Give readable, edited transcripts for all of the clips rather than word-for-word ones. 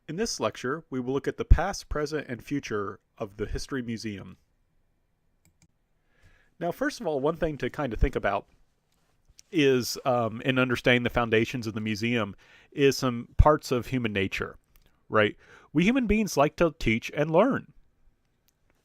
In this lecture, we will look at the past, present, and future of the History Museum. Now, first of all, one thing to kind of think about is, in understanding the foundations of the museum, is some parts of human nature, right? We human beings like to teach and learn,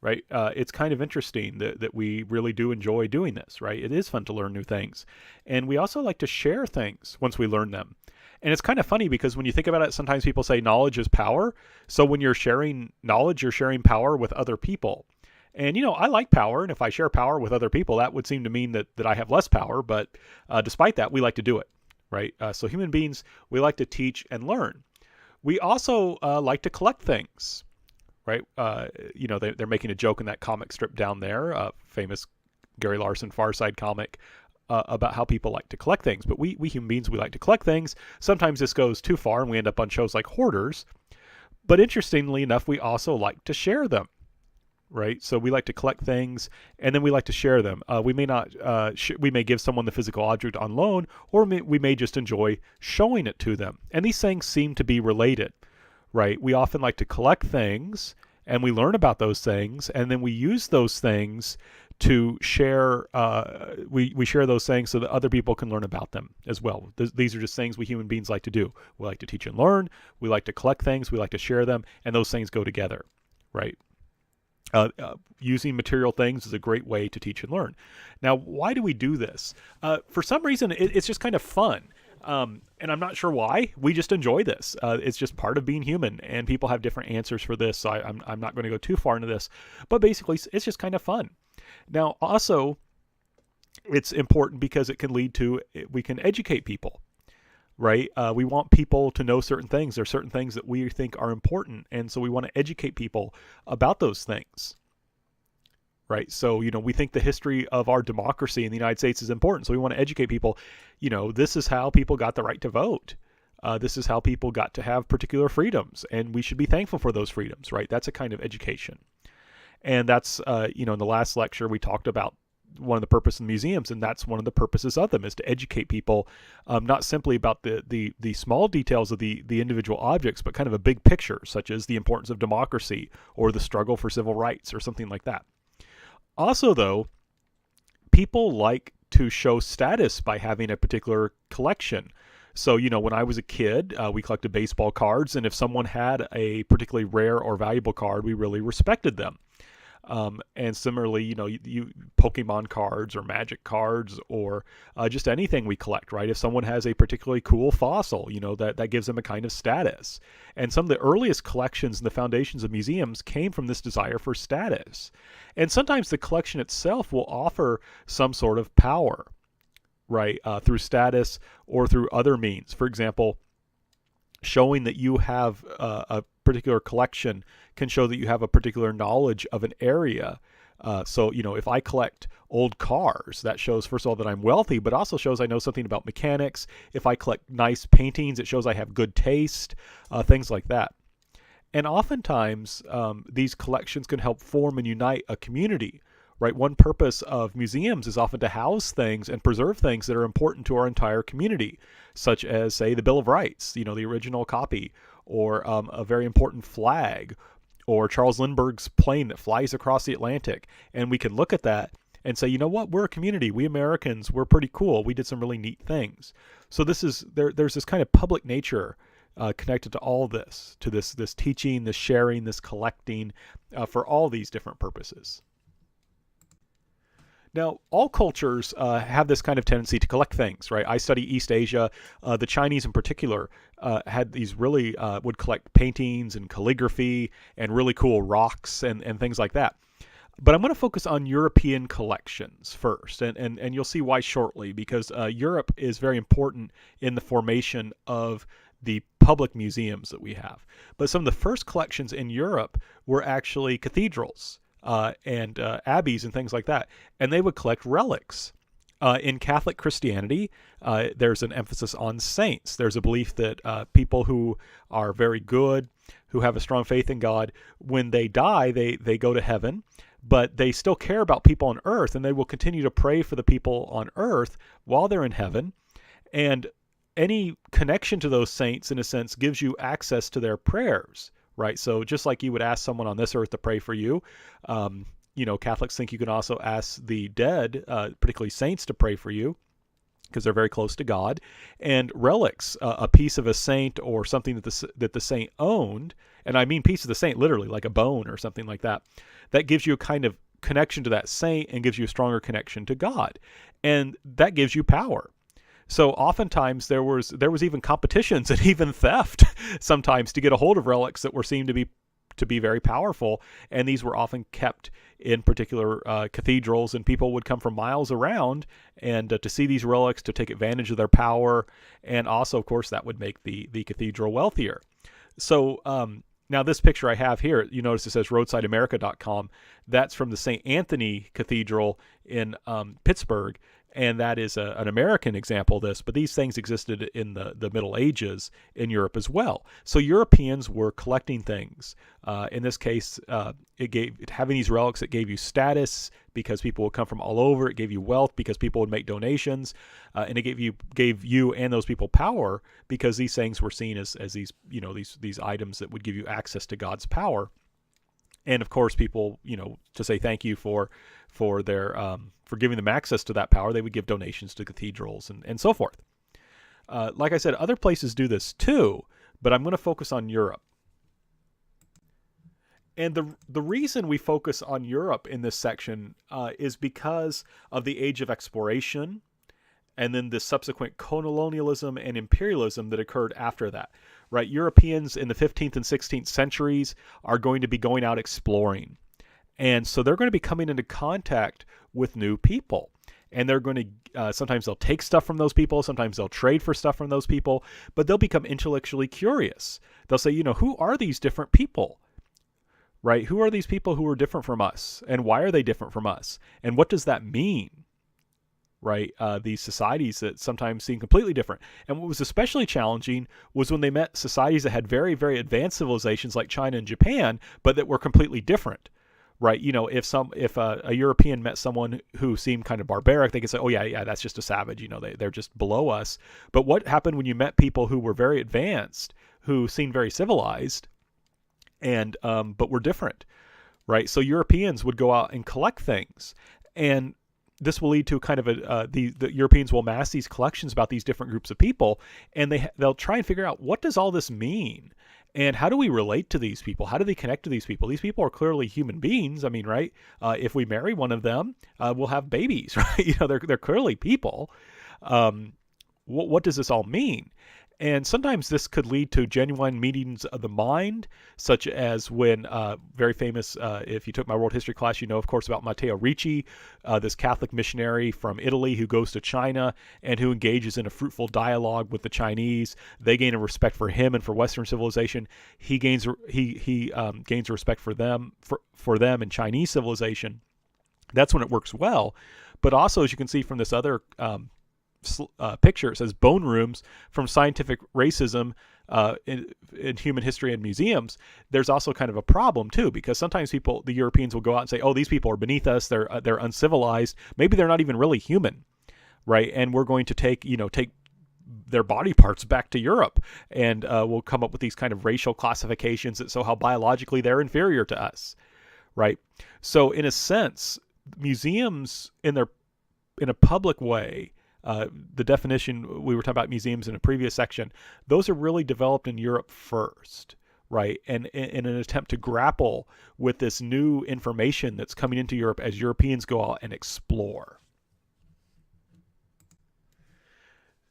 right? It's kind of interesting that we really do enjoy doing this, right? It is fun to learn new things. And we also like to share things once we learn them. And it's kind of funny because when you think about it, sometimes people say knowledge is power. So when you're sharing knowledge, you're sharing power with other people. And, I like power. And if I share power with other people, that would seem to mean that I have less power. But despite that, we like to do it, right? So human beings, we like to teach and learn. We also like to collect things, right? They're making a joke in that comic strip down there, famous Gary Larson Far Side comic, about how people like to collect things. But we human beings, we like to collect things. Sometimes this goes too far and we end up on shows like Hoarders. But interestingly enough, we also like to share them, right? So we like to collect things and then we like to share them. We may not, we may give someone the physical object on loan, or we may just enjoy showing it to them. And these things seem to be related, right? We often like to collect things and we learn about those things, and then we use those things to share. We share those things so that other people can learn about them as well. These are just things we human beings like to do. We like to teach and learn. We like to collect things. We like to share them, and those things go together, right? Using material things is a great way to teach and learn. Now, why do we do this? For some reason, it's just kind of fun. And I'm not sure why. We just enjoy this. It's just part of being human, and people have different answers for this. So I'm not going to go too far into this, but basically it's just kind of fun. Now, also, it's important because it can lead to, we can educate people, right? We want people to know certain things. There are certain things that we think are important, and so we want to educate people about those things. Right. So, we think the history of our democracy in the United States is important. So we want to educate people, this is how people got the right to vote. This is how people got to have particular freedoms, and we should be thankful for those freedoms, right? That's a kind of education. And that's, in the last lecture, we talked about one of the purposes of museums, and that's one of the purposes of them, is to educate people, not simply about the small details of the individual objects, but kind of a big picture, such as the importance of democracy or the struggle for civil rights or something like that. Also, though, people like to show status by having a particular collection. So, when I was a kid, we collected baseball cards, and if someone had a particularly rare or valuable card, we really respected them. And similarly, you Pokemon cards or Magic cards or just anything we collect, right? If someone has a particularly cool fossil, that gives them a kind of status. And some of the earliest collections and the foundations of museums came from this desire for status. And sometimes the collection itself will offer some sort of power, right? Through status or through other means. For example, showing that you have a particular collection can show that you have a particular knowledge of an area. So, if I collect old cars, that shows, first of all, that I'm wealthy, but also shows I know something about mechanics. If I collect nice paintings, it shows I have good taste, things like that. And oftentimes, these collections can help form and unite a community, right? One purpose of museums is often to house things and preserve things that are important to our entire community, such as, say, the Bill of Rights, the original copy, or a very important flag, or Charles Lindbergh's plane that flies across the Atlantic. And we can look at that and say, what, we're a community. We Americans, we're pretty cool. We did some really neat things. So there's this kind of public nature connected to all this, to this teaching, this sharing, this collecting, for all these different purposes. Now, all cultures have this kind of tendency to collect things, right? I study East Asia. The Chinese in particular had these really, would collect paintings and calligraphy and really cool rocks and things like that. But I'm going to focus on European collections first, and you'll see why shortly, because Europe is very important in the formation of the public museums that we have. But some of the first collections in Europe were actually cathedrals. And abbeys and things like that. And they would collect relics. In Catholic Christianity, there's an emphasis on saints. There's a belief that people who are very good, who have a strong faith in God, when they die, they go to heaven, but they still care about people on earth, and they will continue to pray for the people on earth while they're in heaven. And any connection to those saints, in a sense, gives you access to their prayers, right? So just like you would ask someone on this earth to pray for you, Catholics think you can also ask the dead, particularly saints, to pray for you, because they're very close to God. And relics, a piece of a saint or something that the saint owned, and I mean piece of the saint literally, like a bone or something like that, that gives you a kind of connection to that saint and gives you a stronger connection to God. And that gives you power. So oftentimes there was even competitions and even theft sometimes to get a hold of relics that were seen to be very powerful, and these were often kept in particular cathedrals, and people would come from miles around and to see these relics, to take advantage of their power, and also, of course, that would make the cathedral wealthier. So now this picture I have here, you notice it says roadsideamerica.com. That's from the St. Anthony Cathedral in Pittsburgh, and that is an American example of this, but these things existed in the Middle Ages in Europe as well. So Europeans were collecting things. In this case, having these relics, it gave you status because people would come from all over. It gave you wealth because people would make donations, and it gave you and those people power because these things were seen as these items that would give you access to God's power. And of course, people, to say thank you for giving them access to that power, they would give donations to cathedrals and so forth. Like I said, other places do this too, but I'm going to focus on Europe. And the reason we focus on Europe in this section is because of the age of exploration and then the subsequent colonialism and imperialism that occurred after that. Right? Europeans in the 15th and 16th centuries are going to be going out exploring. And so they're going to be coming into contact with new people. And they're going to, sometimes they'll take stuff from those people, sometimes they'll trade for stuff from those people, but they'll become intellectually curious. They'll say, who are these different people? Right? Who are these people who are different from us? And why are they different from us? And what does that mean? Right? These societies that sometimes seem completely different. And what was especially challenging was when they met societies that had very, very advanced civilizations like China and Japan, but that were completely different. Right? If a European met someone who seemed kind of barbaric, they could say, oh yeah, that's just a savage. They're just below us. But what happened when you met people who were very advanced, who seemed very civilized, and but were different? Right? So Europeans would go out and collect things, and this will lead to kind of the Europeans will amass these collections about these different groups of people, and they'll try and figure out, what does all this mean? And how do we relate to these people? How do they connect to these people? These people are clearly human beings. I mean, right? If we marry one of them, we'll have babies, right? They're clearly people. What does this all mean? And sometimes this could lead to genuine meetings of the mind, such as when very famous, if you took my world history class, of course, about Matteo Ricci, this Catholic missionary from Italy who goes to China and who engages in a fruitful dialogue with the Chinese. They gain a respect for him and for Western civilization. He gains a respect for them and Chinese civilization. That's when it works well. But also, as you can see from this other picture, it says bone rooms from scientific racism in human history and museums. There's also kind of a problem too, because sometimes the Europeans will go out and say, oh, these people are beneath us, they're uncivilized, maybe they're not even really human, right? And we're going to take their body parts back to Europe, and we'll come up with these kind of racial classifications that show how biologically they're inferior to us, right? So in a sense, museums in a public way, the definition, we were talking about museums in a previous section, those are really developed in Europe first, right? And in an attempt to grapple with this new information that's coming into Europe as Europeans go out and explore.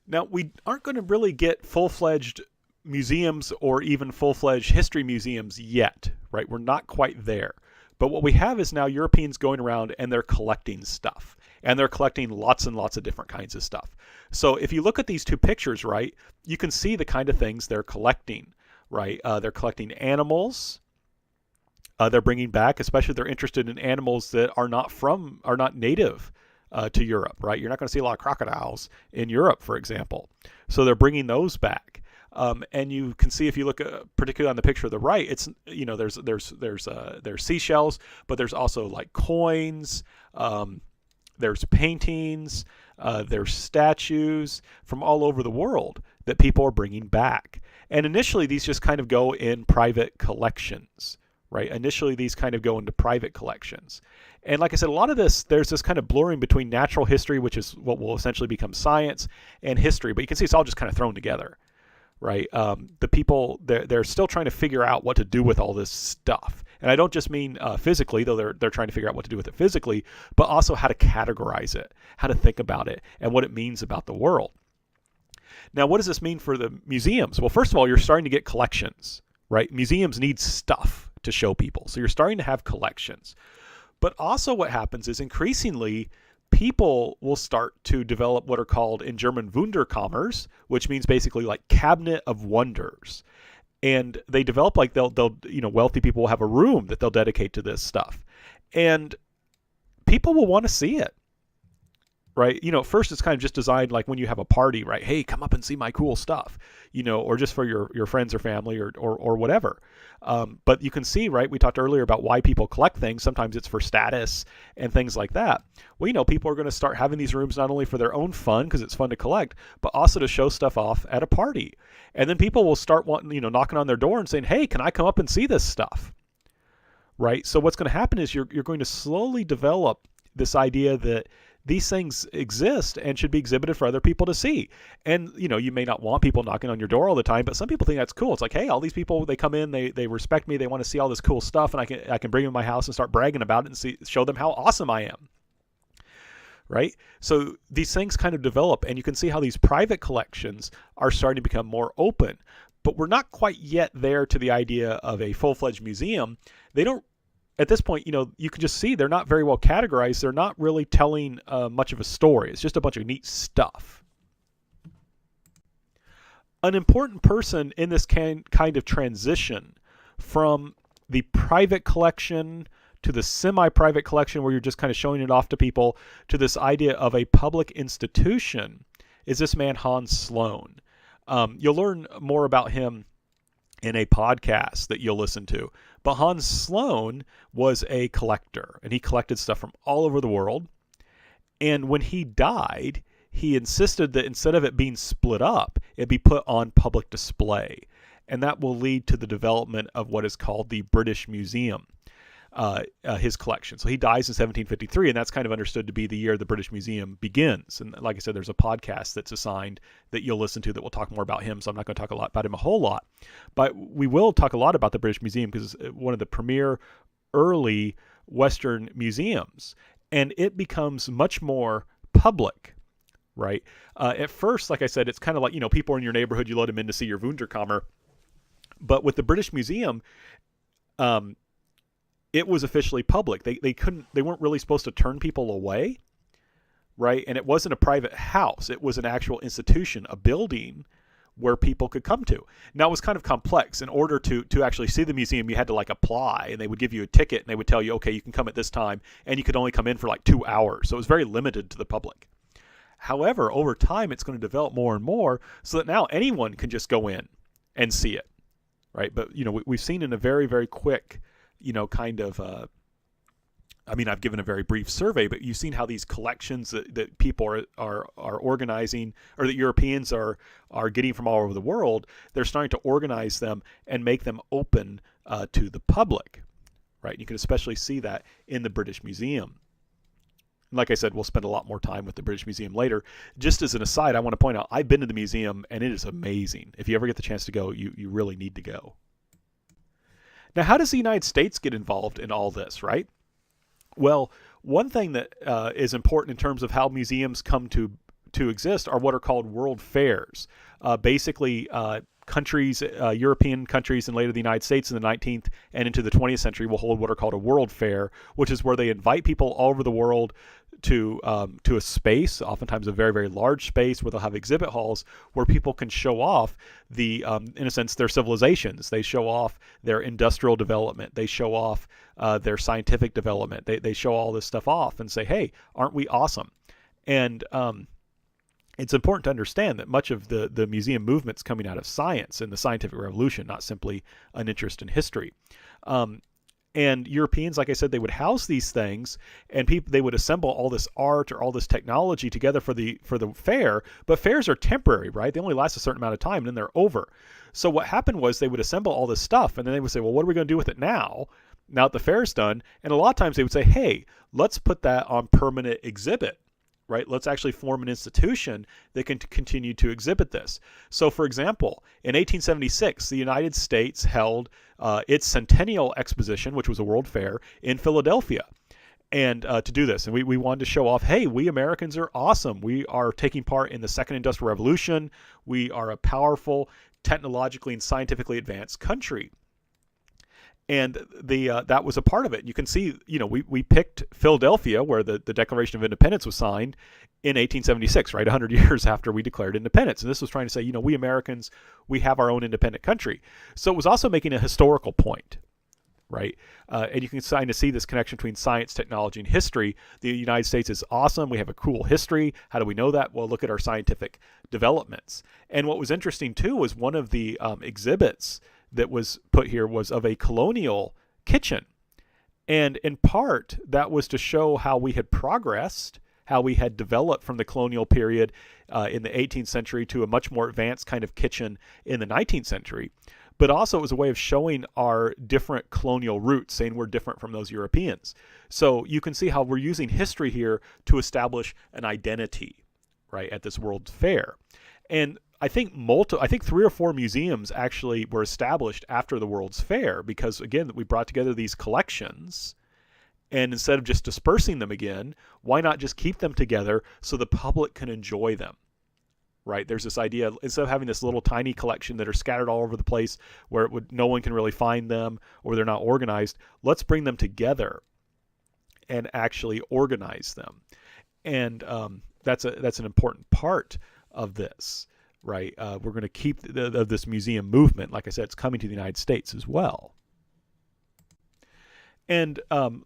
Now, we aren't going to really get full-fledged museums or even full-fledged history museums yet, right? We're not quite there. But what we have is now Europeans going around and they're collecting stuff. And they're collecting lots and lots of different kinds of stuff. So if you look at these two pictures, right, you can see the kind of things they're collecting, right? They're collecting animals. They're bringing back, especially if they're interested in animals that are not native to Europe, right? You're not going to see a lot of crocodiles in Europe, for example. So they're bringing those back. And you can see, if you look particularly on the picture of the right, it's there's seashells, but there's also like coins. There's paintings, there's statues from all over the world that people are bringing back. And initially, these just kind of go in private collections, right? Initially, these kind of go into private collections. And like I said, a lot of this, there's this kind of blurring between natural history, which is what will essentially become science, and history. But you can see it's all just kind of thrown together, right? The people, they're still trying to figure out what to do with all this stuff. And I don't just mean physically, though they're trying to figure out what to do with it physically, but also how to categorize it, how to think about it, and what it means about the world. Now, what does this mean for the museums? Well, first of all, you're starting to get collections, right? Museums need stuff to show people. So you're starting to have collections. But also what happens is increasingly people will start to develop what are called in German Wunderkammers, which means basically like cabinet of wonders. And they develop like they'll wealthy people will have a room that they'll dedicate to this stuff. And people will want to see it. Right? At first it's kind of just designed like when you have a party, right? Hey, come up and see my cool stuff, or just for your friends or family or whatever. But you can see, right? We talked earlier about why people collect things. Sometimes it's for status and things like that. Well, people are going to start having these rooms not only for their own fun, because it's fun to collect, but also to show stuff off at a party. And then people will start wanting, knocking on their door and saying, hey, can I come up and see this stuff? Right? So what's going to happen is you're going to slowly develop this idea that these things exist and should be exhibited for other people to see. And, you may not want people knocking on your door all the time, but some people think that's cool. It's like, hey, all these people, they come in, they respect me, they want to see all this cool stuff, and I can bring them to my house and start bragging about it and show them how awesome I am. Right? So these things kind of develop, and you can see how these private collections are starting to become more open. But we're not quite yet there to the idea of a full-fledged museum. They don't, at this point, you can just see they're not very well categorized. They're not really telling much of a story. It's just a bunch of neat stuff. An important person in this kind of transition from the private collection to the semi-private collection where you're just kind of showing it off to people to this idea of a public institution is this man, Hans Sloane. You'll learn more about him in a podcast that you'll listen to. But Hans Sloane was a collector, and he collected stuff from all over the world. And when he died, he insisted that instead of it being split up, it be put on public display. And that will lead to the development of what is called the British Museum, his collection. So he dies in 1753, and that's kind of understood to be the year the British Museum begins. And like I said, there's a podcast that's assigned that you'll listen to that will talk more about him, so I'm not going to talk a lot about him a whole lot. But we will talk a lot about the British Museum because it's one of the premier early Western museums, and it becomes much more public. Right? At first, like I said, it's kind of like, people in your neighborhood, you let them in to see your Wunderkammer. But with the British Museum, it was officially public. They weren't really supposed to turn people away, right? And it wasn't a private house. It was an actual institution, a building where people could come to. Now, it was kind of complex. In order to actually see the museum, you had to apply, and they would give you a ticket, and they would tell you, okay, you can come at this time, and you could only come in for 2 hours. So it was very limited to the public. However, over time, it's going to develop more and more so that now anyone can just go in and see it, right? But, we've seen in a very, very quick, kind of, I've given a very brief survey, but you've seen how these collections that people are organizing, or that Europeans are getting from all over the world, they're starting to organize them and make them open to the public, right? You can especially see that in the British Museum. Like I said, we'll spend a lot more time with the British Museum later. Just as an aside, I want to point out, I've been to the museum, and it is amazing. If you ever get the chance to go, you really need to go. Now, how does the United States get involved in all this, right? Well, one thing that is important in terms of how museums come to exist are what are called world fairs. Basically, countries, European countries, and later the United States in the 19th and into the 20th century will hold what are called a world fair, which is where they invite people all over the world to a space, oftentimes a very, very large space, where they'll have exhibit halls where people can show off in a sense, their civilizations. They show off their industrial development. They show off their scientific development. They show all this stuff off and say, hey, aren't we awesome? And it's important to understand that much of the museum movement's coming out of science and the scientific revolution, not simply an interest in history. And Europeans, like I said, they would house these things, and they would assemble all this art or all this technology together for the fair. But fairs are temporary, right? They only last a certain amount of time, and then they're over. So what happened was they would assemble all this stuff, and then they would say, well, what are we going to do with it now that the fair's done? And a lot of times they would say, hey, let's put that on permanent exhibit. Right? Let's actually form an institution that can continue to exhibit this. So, for example, in 1876, the United States held its Centennial Exposition, which was a world fair, in Philadelphia. And to do this, and we wanted to show off, hey, we Americans are awesome. We are taking part in the Second Industrial Revolution. We are a powerful, technologically and scientifically advanced country. And that was a part of it. You can see, we picked Philadelphia, where the Declaration of Independence was signed in 1876, right, 100 years after we declared independence. And this was trying to say, we Americans, we have our own independent country. So it was also making a historical point, right? And you can kind of see this connection between science, technology, and history. The United States is awesome. We have a cool history. How do we know that? Well, look at our scientific developments. And what was interesting, too, was one of the exhibits that was put here was of a colonial kitchen. And in part, that was to show how we had progressed, how we had developed from the colonial period in the 18th century to a much more advanced kind of kitchen in the 19th century. But also it was a way of showing our different colonial roots, saying we're different from those Europeans. So you can see how we're using history here to establish an identity, right, at this World's Fair. And I think 3 or 4 museums actually were established after the World's Fair because, again, we brought together these collections, and instead of just dispersing them again, why not just keep them together so the public can enjoy them, right? There's this idea, instead of having this little tiny collection that are scattered all over the place where no one can really find them or they're not organized, let's bring them together and actually organize them. And that's an important part of this. Right, we're going to keep this museum movement. Like I said, it's coming to the United States as well. And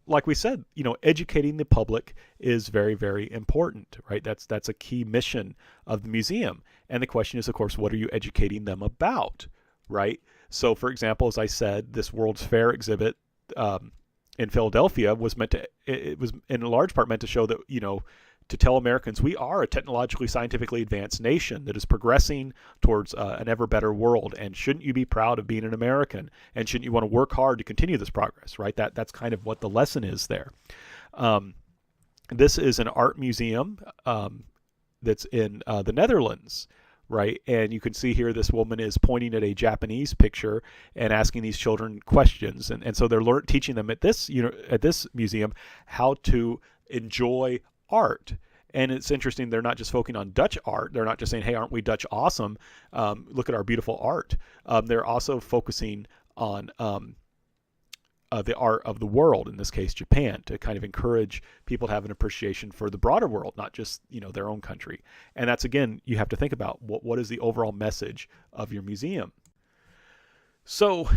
like we said, educating the public is very, very important. Right, that's a key mission of the museum. And the question is, of course, what are you educating them about? Right. So, for example, as I said, this World's Fair exhibit in Philadelphia was it was in large part meant to show that to tell Americans we are a technologically, scientifically advanced nation that is progressing towards an ever better world. And shouldn't you be proud of being an American? And shouldn't you want to work hard to continue this progress, right? That's kind of what the lesson is there. This is an art museum that's in the Netherlands, right? And you can see here this woman is pointing at a Japanese picture and asking these children questions. And so they're teaching them at this museum how to enjoy art. And it's interesting, they're not just focusing on Dutch art. They're not just saying, hey, aren't we Dutch awesome? Look at our beautiful art. They're also focusing on the art of the world, in this case, Japan, to kind of encourage people to have an appreciation for the broader world, not just, their own country. And that's, again, you have to think about what is the overall message of your museum. So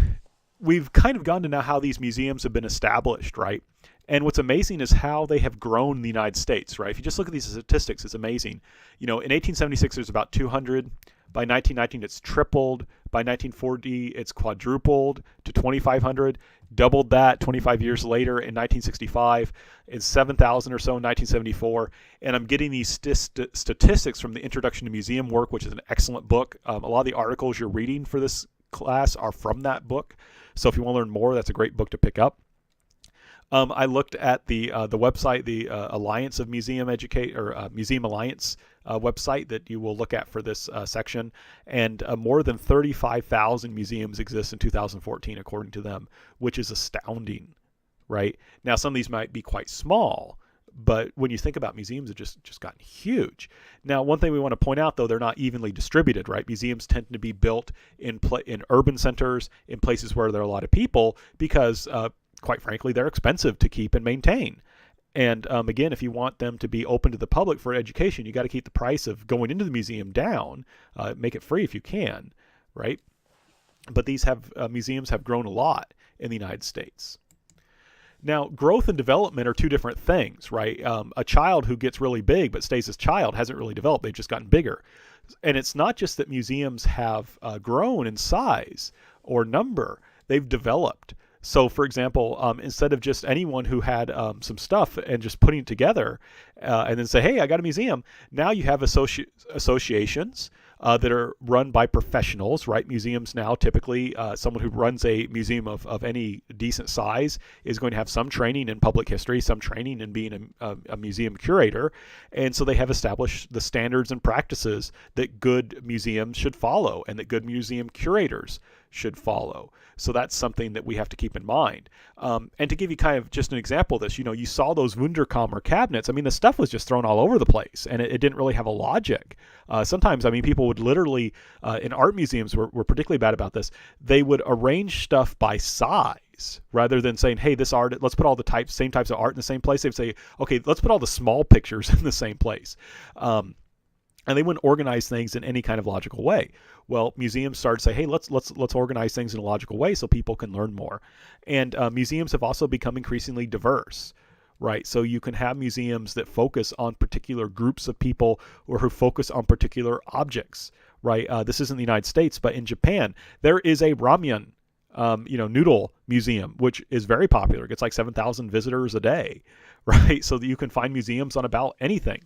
we've kind of gone to now how these museums have been established, right? And what's amazing is how they have grown in the United States, right? If you just look at these statistics, it's amazing. In 1876, there's about 200. By 1919, it's tripled. By 1940, it's quadrupled to 2,500. Doubled that 25 years later in 1965. It's 7,000 or so in 1974. And I'm getting these statistics from the Introduction to Museum Work, which is an excellent book. A lot of the articles you're reading for this class are from that book. So if you want to learn more, that's a great book to pick up. I looked at the website, the Alliance of Museum Museum Alliance website that you will look at for this section, and more than 35,000 museums exist in 2014, according to them, which is astounding, right? Now, some of these might be quite small, but when you think about museums, have just gotten huge. Now, one thing we want to point out, though, they're not evenly distributed, right? Museums tend to be built in urban centers, in places where there are a lot of people, because quite frankly, they're expensive to keep and maintain. And again, if you want them to be open to the public for education, you got to keep the price of going into the museum down, make it free if you can, right? But these museums have grown a lot in the United States. Now, growth and development are two different things, right? A child who gets really big but stays a child hasn't really developed. They've just gotten bigger. And it's not just that museums have grown in size or number. They've developed. So, for example, instead of just anyone who had some stuff and just putting it together and then say, hey, I got a museum, now you have associations that are run by professionals, right? Museums now typically, someone who runs a museum of any decent size is going to have some training in public history, some training in being a museum curator. And so they have established the standards and practices that good museums should follow and that good museum curators should follow. So that's something that we have to keep in mind. And to give you kind of just an example of this, you saw those Wunderkammer cabinets. I mean, the stuff was just thrown all over the place, and it didn't really have a logic. Sometimes, I mean, people would literally, in art museums, were particularly bad about this. They would arrange stuff by size rather than saying, hey, this art, let's put all the same types of art in the same place. They'd say, okay, let's put all the small pictures in the same place. And they wouldn't organize things in any kind of logical way. Well, museums started to say, hey, let's organize things in a logical way so people can learn more. And museums have also become increasingly diverse, right? So you can have museums that focus on particular groups of people or who focus on particular objects, right? This isn't the United States, but in Japan, there is a ramen, noodle museum, which is very popular. It gets like 7,000 visitors a day, right? So that you can find museums on about anything.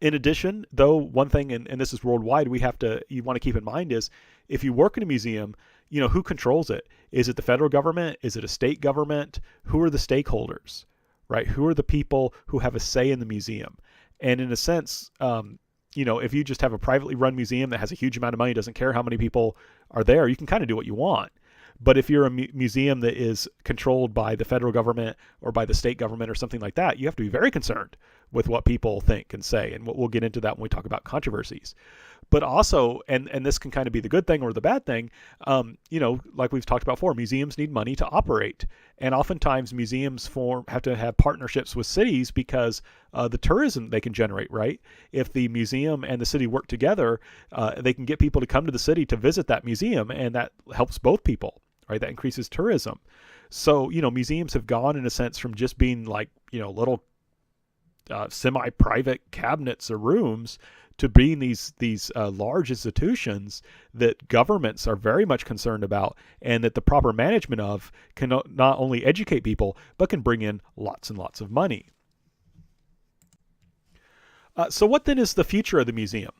In addition, though, one thing, and this is worldwide, you want to keep in mind is if you work in a museum, who controls it? Is it the federal government? Is it a state government? Who are the stakeholders, right? Who are the people who have a say in the museum? And in a sense, if you just have a privately run museum that has a huge amount of money, doesn't care how many people are there, you can kind of do what you want. But if you're a museum that is controlled by the federal government or by the state government or something like that, you have to be very concerned with what people think and say. And we'll get into that when we talk about controversies. But also, and this can kind of be the good thing or the bad thing, like we've talked about before, museums need money to operate. And oftentimes museums have to have partnerships with cities because the tourism they can generate, right? If the museum and the city work together, they can get people to come to the city to visit that museum, and that helps both people, right? That increases tourism. So, museums have gone in a sense from just being like, little semi-private cabinets or rooms to being these large institutions that governments are very much concerned about, and that the proper management of can not only educate people, but can bring in lots and lots of money. So what then is the future of the museum?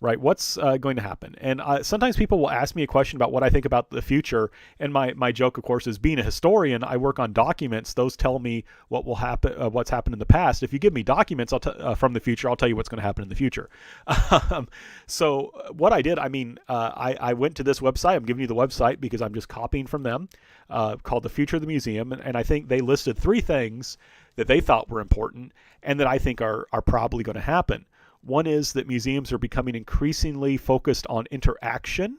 Right? What's going to happen? And sometimes people will ask me a question about what I think about the future. And my joke, of course, is being a historian, I work on documents. Those tell me what will happen, what's happened in the past. If you give me documents from the future, I'll tell you what's going to happen in the future. So what I did, I went to this website. I'm giving you the website because I'm just copying from them, called The Future of the Museum. And I think they listed 3 things that they thought were important and that I think are probably going to happen. One is that museums are becoming increasingly focused on interaction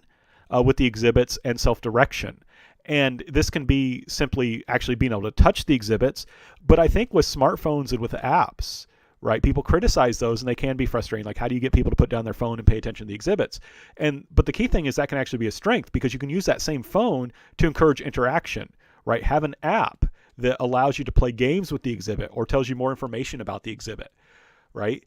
with the exhibits and self-direction. And this can be simply actually being able to touch the exhibits. But I think with smartphones and with apps, right, people criticize those and they can be frustrating. Like, how do you get people to put down their phone and pay attention to the exhibits? But the key thing is that can actually be a strength because you can use that same phone to encourage interaction, right? Have an app that allows you to play games with the exhibit or tells you more information about the exhibit, right?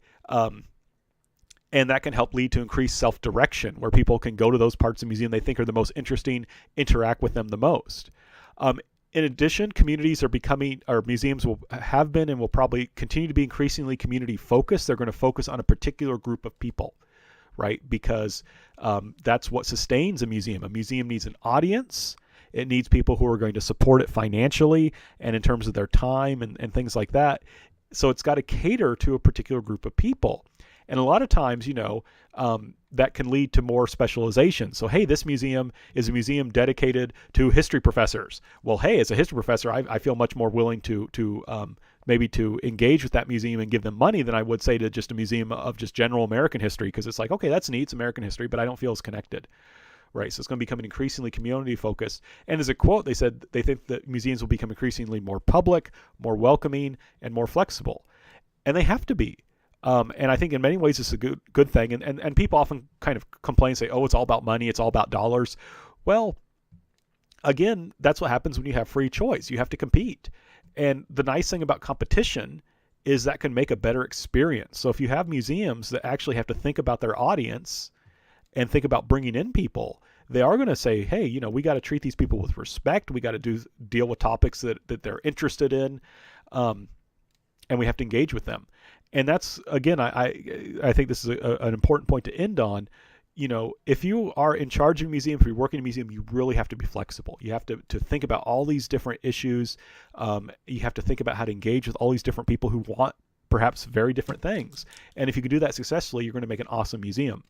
And that can help lead to increased self-direction where people can go to those parts of the museum they think are the most interesting, interact with them the most. In addition, museums have been and will probably continue to be increasingly community focused. They're going to focus on a particular group of people, right? Because that's what sustains a museum. A museum needs an audience. It needs people who are going to support it financially and in terms of their time and things like that. So it's got to cater to a particular group of people. And a lot of times, that can lead to more specialization. So, hey, this museum is a museum dedicated to history professors. Well, hey, as a history professor, I feel much more willing to maybe to engage with that museum and give them money than I would say to just a museum of just general American history, because it's like, okay, that's neat, it's American history, but I don't feel as connected. Right, so it's going to become increasingly community focused. And as a quote, they said they think that museums will become increasingly more public, more welcoming, and more flexible. And they have to be. And I think in many ways it's a good thing. And people often kind of complain and say, oh, it's all about money, it's all about dollars. Well, again, that's what happens when you have free choice. You have to compete. And the nice thing about competition is that can make a better experience. So if you have museums that actually have to think about their audience and think about bringing in people, they are going to say, hey, you know, we got to treat these people with respect. We got to deal with topics that they're interested in, and we have to engage with them. And that's, again, I think this is an important point to end on. You know, if you are in charge of a museum, if you're working in a museum, you really have to be flexible. You have to think about all these different issues. You have to think about how to engage with all these different people who want perhaps very different things. And if you can do that successfully, you're going to make an awesome museum.